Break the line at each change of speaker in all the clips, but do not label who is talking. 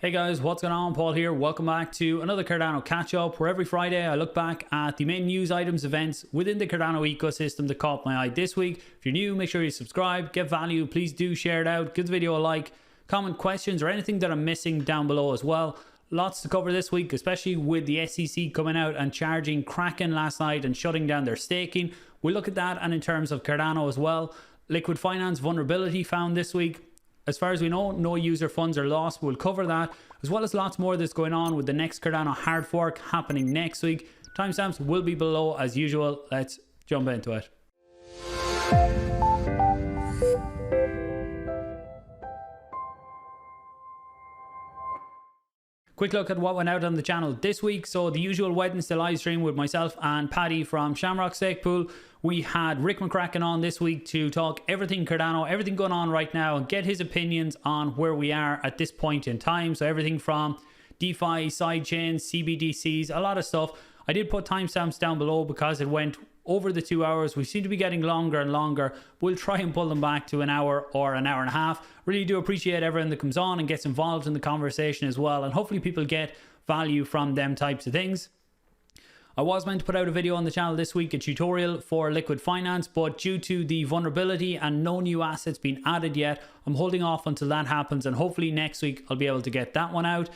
Hey guys, what's going on? Paul here. Welcome back to another Cardano Catch-Up, where every Friday I look back at the main news items, events within the Cardano ecosystem that caught my eye this week. If you're new, make sure you subscribe, get value, please do share it out, give the video a like, comment questions or anything that I'm missing down below as well. Lots to cover this week, especially with the SEC coming out and charging Kraken last night and shutting down their staking. We'll look at that, and in terms of Cardano as well. Liqwid Finance vulnerability found this week. As far as we know, no user funds are lost. We'll cover that, as well as lots more that's going on with the next Cardano Hardfork happening next week. Timestamps will be below as usual. Let's jump into it. Quick look at what went out on the channel this week. So the usual Wednesday live stream with myself and Paddy from Shamrock Stake Pool. We had Rick McCracken on this week to talk everything Cardano, everything going on right now, and get his opinions on where we are at this point in time. So everything from DeFi, sidechains, CBDCs, a lot of stuff. I did put timestamps down below because it went over the 2 hours. We seem to be getting longer and longer. We'll try and pull them back to an hour or an hour and a half. Really do appreciate everyone that comes on and gets involved in the conversation as well, and hopefully people get value from them types of things. I was meant to put out a video on the channel this week, a tutorial for Liqwid Finance, but due to the vulnerability and no new assets being added yet, I'm holding off until that happens, and hopefully next week I'll be able to get that one out.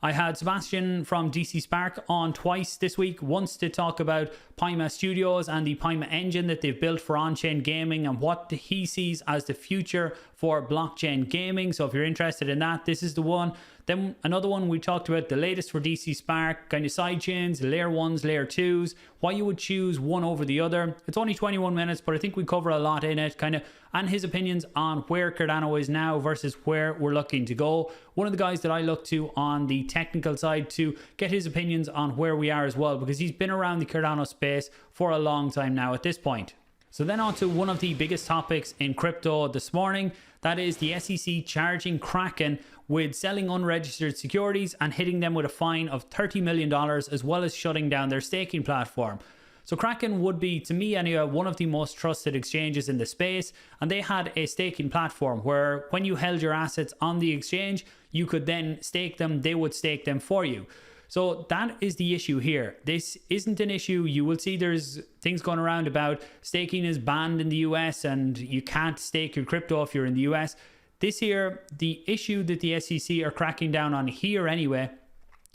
I had Sebastian from DC Spark on twice this week, once to talk about Paima Studios and the Paima engine that they've built for on-chain gaming and what he sees as the future for blockchain gaming. So if you're interested in that, this is the one. Then another one, we talked about the latest for DC Spark, kind of sidechains, layer 1s, layer 2s, why you would choose one over the other. It's only 21 minutes, but I think we cover a lot in it, kind of, and his opinions on where Cardano is now versus where we're looking to go. One of the guys that I look to on the technical side to get his opinions on where we are as well, because he's been around the Cardano space for a long time now at this point. So then on to one of the biggest topics in crypto this morning. That is the SEC charging Kraken with selling unregistered securities and hitting them with a fine of $30 million, as well as shutting down their staking platform. So Kraken would be, to me anyway, one of the most trusted exchanges in the space, and they had a staking platform where when you held your assets on the exchange, you could then stake them, they would stake them for you. So that is the issue here. This isn't an issue. You will see there's things going around about staking is banned in the US and you can't stake your crypto if you're in the US. This here, the issue that the SEC are cracking down on here anyway,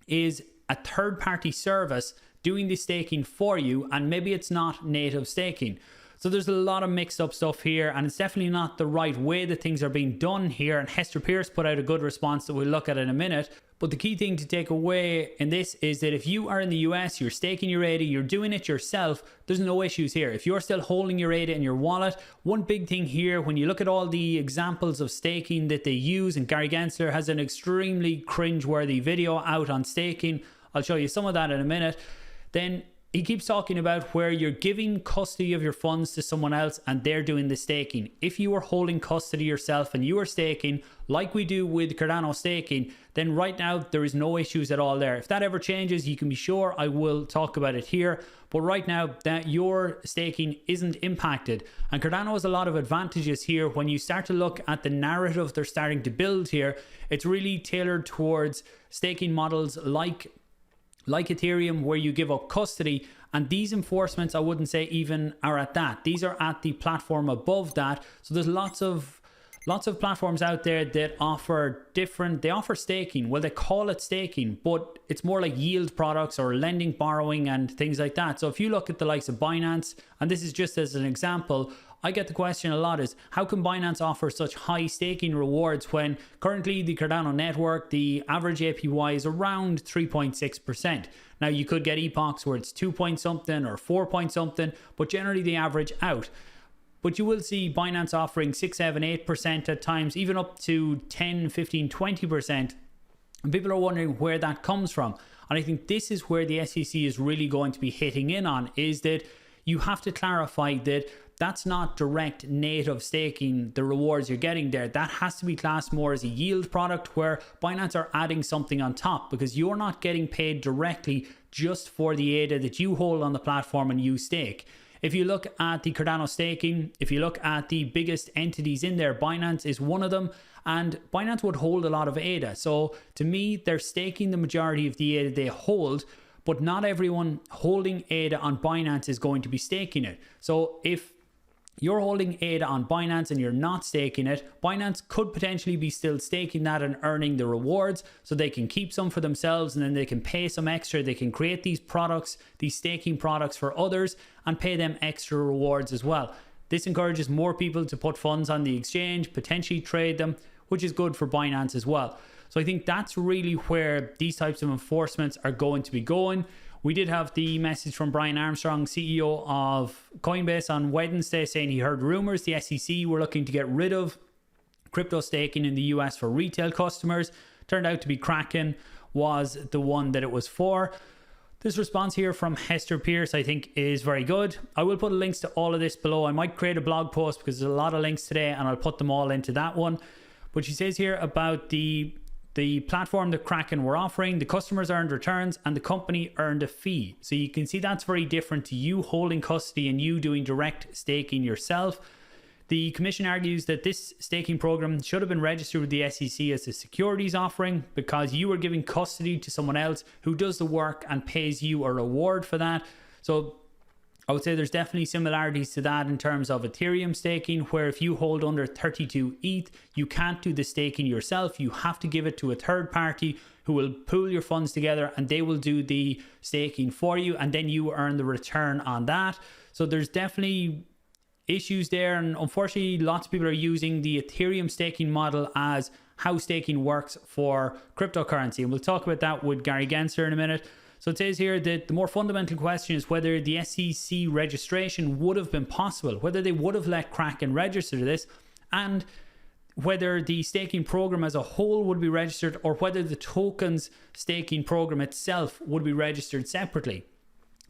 is a third-party service doing the staking for you, and maybe it's not native staking. So there's a lot of mixed up stuff here, and it's definitely not the right way that things are being done here. And Hester Pierce put out a good response that we'll look at in a minute. But the key thing to take away in this is that if you are in the US, you're staking your ADA, you're doing it yourself, there's no issues here. If you're still holding your ADA in your wallet, one big thing here, when you look at all the examples of staking that they use, and Gary Gensler has an extremely cringe-worthy video out on staking, I'll show you some of that in a minute, then he keeps talking about where you're giving custody of your funds to someone else and they're doing the staking. If you are holding custody yourself and you are staking, like we do with Cardano staking, then right now there is no issues at all there. If that ever changes, you can be sure I will talk about it here. But right now, that your staking isn't impacted. And Cardano has a lot of advantages here. When you start to look at the narrative they're starting to build here, it's really tailored towards staking models like Ethereum, where you give up custody, and these enforcements I wouldn't say even are at that. These are at the platform above that. So there's lots of platforms out there that offer staking. Well, they call it staking, but it's more like yield products or lending, borrowing and things like that. So if you look at the likes of Binance, and this is just as an example, I get the question a lot is, how can Binance offer such high staking rewards when currently the Cardano network, the average APY is around 3.6%. Now you could get epochs where it's 2 point something or 4 point something, but generally they average out. But you will see Binance offering 6, 7, 8% at times, even up to 10, 15, 20%. And people are wondering where that comes from. And I think this is where the SEC is really going to be hitting in on, is that you have to clarify that that's not direct native staking, the rewards you're getting there. That has to be classed more as a yield product where Binance are adding something on top, because you're not getting paid directly just for the ADA that you hold on the platform and you stake. If you look at the Cardano staking, if you look at the biggest entities in there, Binance is one of them, and Binance would hold a lot of ADA. So to me, they're staking the majority of the ADA they hold, but not everyone holding ADA on Binance is going to be staking it. So if you're holding ADA on Binance and you're not staking it, Binance could potentially be still staking that and earning the rewards, so they can keep some for themselves and then they can pay some extra. They can create these products, these staking products for others, and pay them extra rewards as well. This encourages more people to put funds on the exchange, potentially trade them, which is good for Binance as well. So I think that's really where these types of enforcements are going to be going. We did have the message from Brian Armstrong, CEO of Coinbase, on Wednesday saying he heard rumors the SEC were looking to get rid of crypto staking in the US for retail customers. Turned out to be Kraken was the one that it was for. This response here from Hester Pierce, I think, is very good. I will put links to all of this below. I might create a blog post because there's a lot of links today and I'll put them all into that one. But she says here about the platform that Kraken were offering, the customers earned returns and the company earned a fee. So you can see that's very different to you holding custody and you doing direct staking yourself. The commission argues that this staking program should have been registered with the SEC as a securities offering because you are giving custody to someone else who does the work and pays you a reward for that. So I would say there's definitely similarities to that in terms of Ethereum staking, where if you hold under 32 ETH, you can't do the staking yourself. You have to give it to a third party who will pool your funds together and they will do the staking for you, and then you earn the return on that. So there's definitely issues there, and unfortunately lots of people are using the Ethereum staking model as how staking works for cryptocurrency, and we'll talk about that with Gary Gensler in a minute. So it says here that the more fundamental question is whether the SEC registration would have been possible, whether they would have let Kraken register this, and whether the staking program as a whole would be registered, or whether the tokens staking program itself would be registered separately.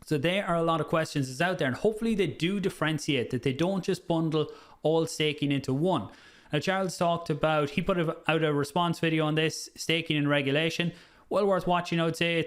So there are a lot of questions that's out there, and hopefully they do differentiate, that they don't just bundle all staking into one. Now Charles talked about, he put out a response video on this, staking and regulation. Well worth watching, I would say.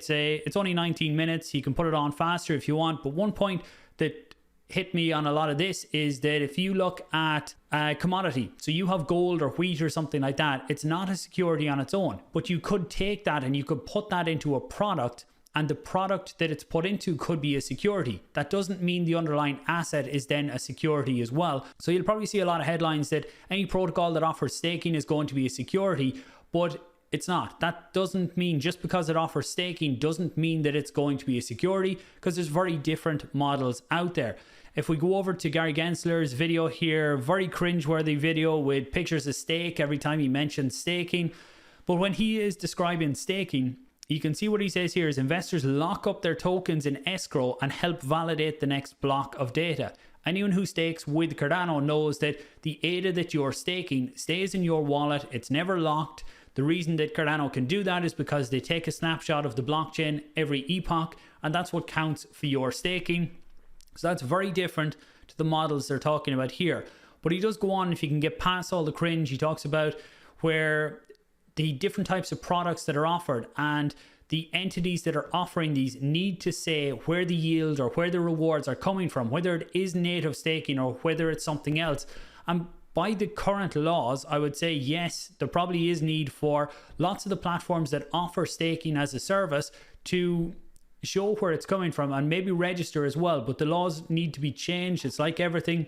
It's only 19 minutes. You can put it on faster if you want. But one point that hit me on a lot of this is that if you look at a commodity, so you have gold or wheat or something like that, it's not a security on its own. But you could take that and you could put that into a product, and the product that it's put into could be a security. That doesn't mean the underlying asset is then a security as well. So you'll probably see a lot of headlines that any protocol that offers staking is going to be a security, but it's not. That doesn't mean, just because it offers staking doesn't mean that it's going to be a security, because there's very different models out there. If we go over to Gary Gensler's video here, very cringeworthy video with pictures of stake every time he mentions staking. But when he is describing staking, you can see what he says here is investors lock up their tokens in escrow and help validate the next block of data. Anyone who stakes with Cardano knows that the ADA that you're staking stays in your wallet. It's never locked. The reason that Cardano can do that is because they take a snapshot of the blockchain every epoch, and that's what counts for your staking. So that's very different to the models they're talking about here. But he does go on, if you can get past all the cringe, he talks about where the different types of products that are offered, and the entities that are offering these need to say where the yield or where the rewards are coming from, whether it is native staking or whether it's something else. And by the current laws, I would say yes, there probably is need for lots of the platforms that offer staking as a service to show where it's coming from and maybe register as well. But the laws need to be changed. It's like everything.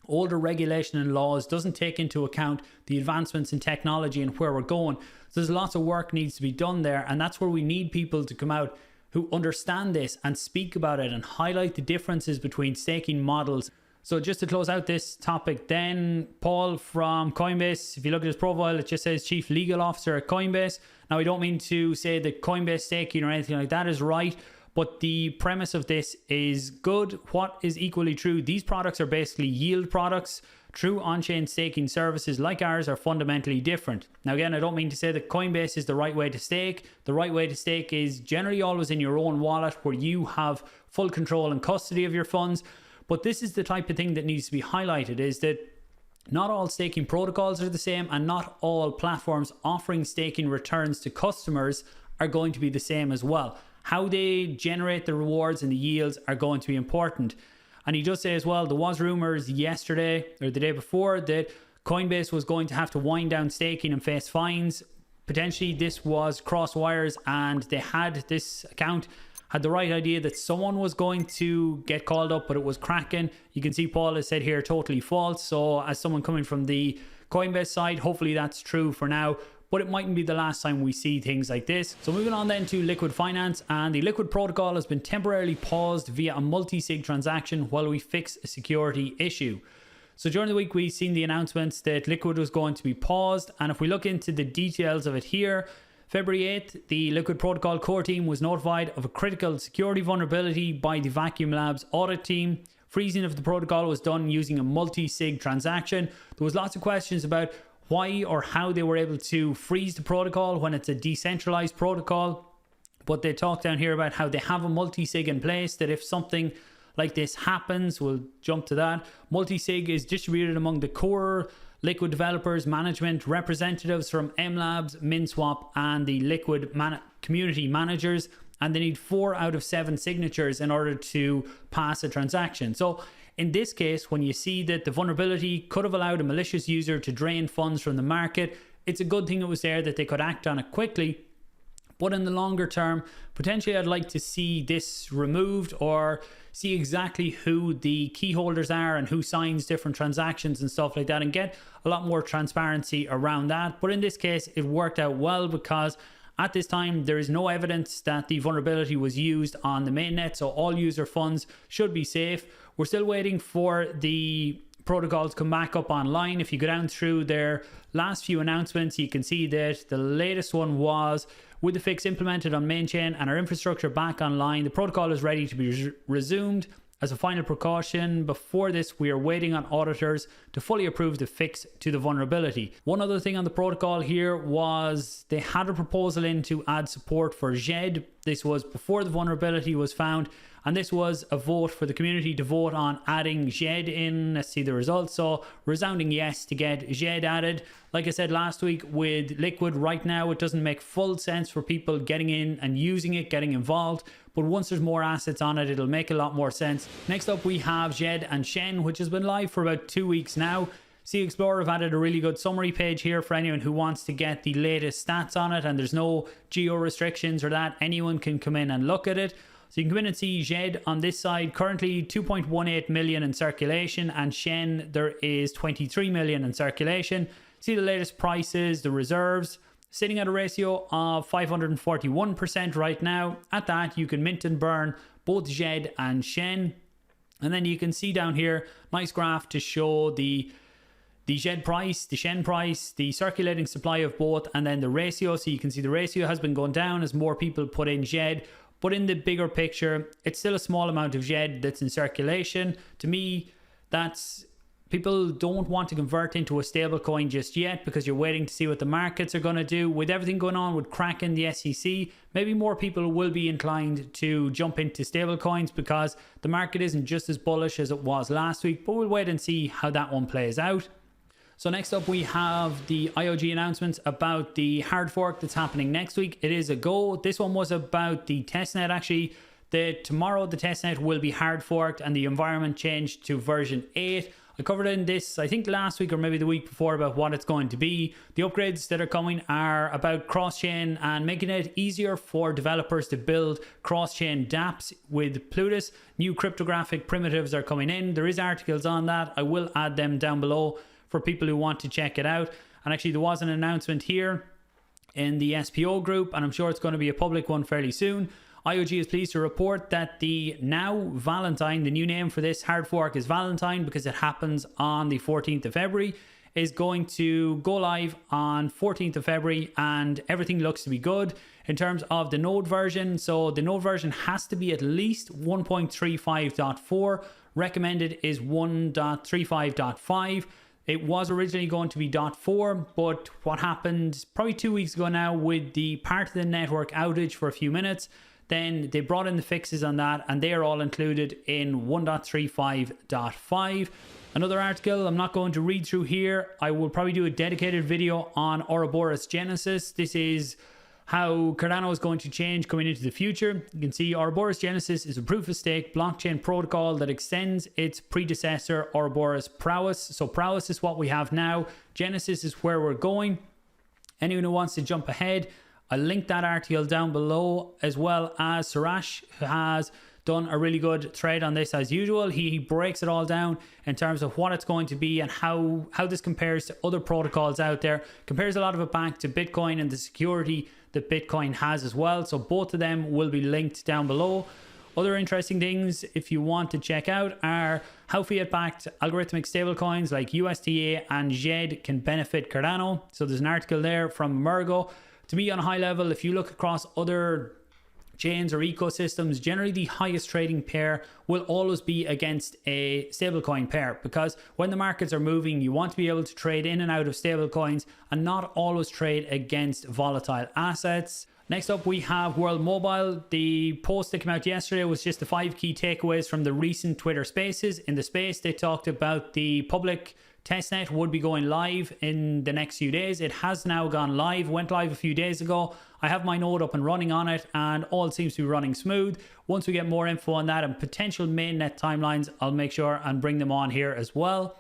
Older regulation and laws doesn't take into account the advancements in technology and where we're going. So there's lots of work needs to be done there, and that's where we need people to come out who understand this and speak about it and highlight the differences between staking models. So just to close out this topic then, Paul from Coinbase, if you look at his profile, it just says Chief Legal Officer at Coinbase. Now, I don't mean to say that Coinbase staking or anything like that is right, but the premise of this is good. What is equally true, these products are basically yield products. True on-chain staking services like ours are fundamentally different. Now again, I don't mean to say that Coinbase is the right way to stake. The right way to stake is generally always in your own wallet, where you have full control and custody of your funds. But this is the type of thing that needs to be highlighted, is that not all staking protocols are the same, and not all platforms offering staking returns to customers are going to be the same as well. How they generate the rewards and the yields are going to be important. And he does say as well, there was rumors yesterday or the day before that Coinbase was going to have to wind down staking and face fines. Potentially this was cross wires, and they had this account had the right idea that someone was going to get called up, but it was Kraken. You can see Paul has said here totally false. So as someone coming from the Coinbase side, hopefully that's true for now, but it mightn't be the last time we see things like this. So moving on then to Liqwid Finance, and the Liqwid protocol has been temporarily paused via a multi-sig transaction while we fix a security issue. So during the week, we've seen the announcements that Liqwid was going to be paused. And if we look into the details of it here, February 8th, the Liqwid protocol core team was notified of a critical security vulnerability by the Vacuum Labs audit team. Freezing of the protocol was done using a multi-sig transaction. There was lots of questions about why or how they were able to freeze the protocol when it's a decentralized protocol. But they talk down here about how they have a multi-sig in place, that if something like this happens, we'll jump to that. Multi-sig is distributed among the core Liqwid developers, management, representatives from MLabs, Minswap, and the Liqwid community managers. And they need 4 out of 7 signatures in order to pass a transaction. So in this case, when you see that the vulnerability could have allowed a malicious user to drain funds from the market, it's a good thing it was there, that they could act on it quickly. But in the longer term, potentially I'd like to see this removed, or see exactly who the key holders are and who signs different transactions and stuff like that, and get a lot more transparency around that. But in this case, it worked out well, because at this time, there is no evidence that the vulnerability was used on the mainnet, so all user funds should be safe. We're still waiting for the protocols to come back up online. If you go down through their last few announcements, you can see that the latest one was, with the fix implemented on mainchain and our infrastructure back online, the protocol is ready to be resumed. As a final precaution, before this, we are waiting on auditors to fully approve the fix to the vulnerability. One other thing on the protocol here was they had a proposal in to add support for Djed. This was before the vulnerability was found, and this was a vote for the community to vote on adding Djed in. Let's see the results. So resounding yes to get Djed added. Like I said last week, with Liqwid right now, it doesn't make full sense for people getting in and using it, getting involved. But once there's more assets on it, it'll make a lot more sense. Next up, we have Djed and Shen, which has been live for about 2 weeks now. cexplorer have added a really good summary page here for anyone who wants to get the latest stats on it, and there's no geo restrictions or that. Anyone can come in and look at it. So you can come in and see Djed on this side, currently 2.18 million in circulation, and Shen, there is 23 million in circulation. See the latest prices, the reserves, sitting at a ratio of 541% right now. At that, you can mint and burn both Djed and Shen. And then you can see down here, nice graph to show the Djed price, the Shen price, the circulating supply of both, and then the ratio. So you can see the ratio has been going down as more people put in Djed. But in the bigger picture, it's still a small amount of Djed that's in circulation. To me, that's... people don't want to convert into a stablecoin just yet, because you're waiting to see what the markets are going to do. With everything going on with Kraken, the SEC, maybe more people will be inclined to jump into stablecoins, because the market isn't just as bullish as it was last week. But we'll wait and see how that one plays out. So next up, we have the IOG announcements about the hard fork that's happening next week. It is a go. This one was about the testnet. Actually, tomorrow the testnet will be hard forked and the environment changed to version 8. I covered in this, I think last week or maybe the week before, about what it's going to be. The upgrades that are coming are about cross-chain and making it easier for developers to build cross-chain dApps with Plutus. New cryptographic primitives are coming in. There is articles on that. I will add them down below for people who want to check it out. And actually there was an announcement here in the SPO group, and I'm sure it's going to be a public one fairly soon. IOG is pleased to report that the now Valentine, the new name for this hard fork is Valentine because it happens on the 14th of February, is going to go live on 14th of February, and everything looks to be good in terms of the node version. So the node version has to be at least 1.35.4. Recommended is 1.35.5. It was originally going to be .4, but what happened probably 2 weeks ago now with the part of the network outage for a few minutes, then they brought in the fixes on that, and they are all included in 1.35.5. Another article I'm not going to read through here. I will probably do a dedicated video on Ouraboros Genesis. This is how Cardano is going to change coming into the future. You can see Ouraboros Genesis is a proof of stake blockchain protocol that extends its predecessor Ouraboros Prowess. So Prowess is what we have now. Genesis is where we're going. Anyone who wants to jump ahead, I'll link that article down below, as well as Surash, who has done a really good thread on this as usual. He breaks it all down in terms of what it's going to be and how this compares to other protocols out there. Compares a lot of it back to Bitcoin and the security that Bitcoin has as well. So both of them will be linked down below. Other interesting things, if you want to check out, are how fiat-backed algorithmic stablecoins like USDA and Djed can benefit Cardano. So there's an article there from Mergo. To me, on a high level, if you look across other chains or ecosystems, generally the highest trading pair will always be against a stablecoin pair, because when the markets are moving, you want to be able to trade in and out of stablecoins and not always trade against volatile assets. Next up, we have World Mobile. The post that came out yesterday was just the 5 key takeaways from the recent Twitter Spaces. In the space, they talked about the public testnet would be going live in the next few days. It has now gone live, went live a few days ago. I have my node up and running on it, and all seems to be running smooth. Once we get more info on that and potential mainnet timelines, I'll make sure and bring them on here as well.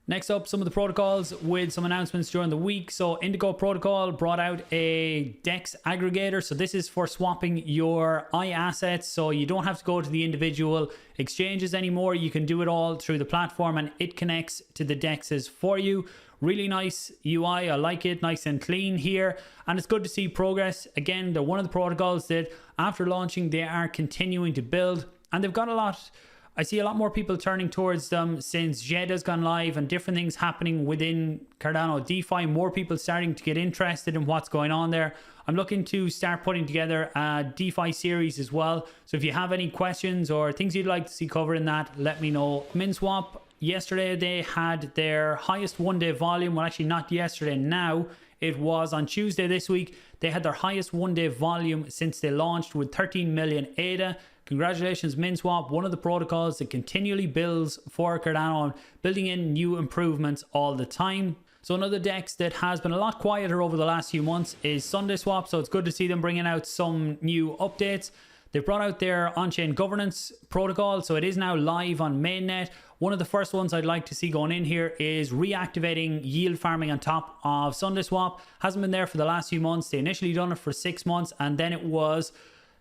Next up, some of the protocols with some announcements during the week. So Indigo protocol brought out a Dex aggregator. So this is for swapping your I assets. So you don't have to go to the individual exchanges anymore. You can do it all through the platform, and it connects to the Dexes for you. Really nice UI. I like it. Nice and clean here. And it's good to see progress. Again, they're one of the protocols that after launching, they are continuing to build, and they've got a lot. I see a lot more people turning towards them since Djed has gone live and different things happening within Cardano DeFi. More people starting to get interested in what's going on there. I'm looking to start putting together a DeFi series as well. So if you have any questions or things you'd like to see covered in that, let me know. Minswap, yesterday they had their highest one-day volume. Well, actually not yesterday, now. It was on Tuesday this week. They had their highest one-day volume since they launched with 13 million ADA. Congratulations, Minswap, one of the protocols that continually builds for Cardano and building in new improvements all the time. So another DEX that has been a lot quieter over the last few months is Sundaeswap. So it's good to see them bringing out some new updates. They brought out their on-chain governance protocol, so it is now live on mainnet. One of the first ones I'd like to see going in here is reactivating yield farming on top of Sundaeswap. Hasn't been there for the last few months. They initially done it for 6 months, and then it was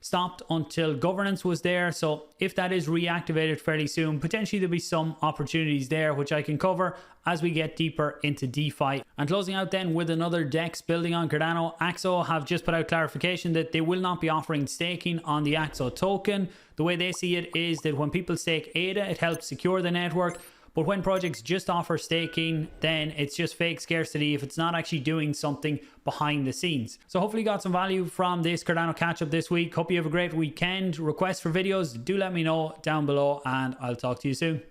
stopped until governance was there. So if that is reactivated fairly soon, potentially there'll be some opportunities there, which I can cover as we get deeper into DeFi. And closing out then with another DEX building on Cardano, Axo have just put out clarification that they will not be offering staking on the Axo token. The way they see it is that when people stake ADA, it helps secure the network. But when projects just offer staking, then it's just fake scarcity if it's not actually doing something behind the scenes. So hopefully you got some value from this Cardano catch-up this week. Hope you have a great weekend. Requests for videos, do let me know down below, and I'll talk to you soon.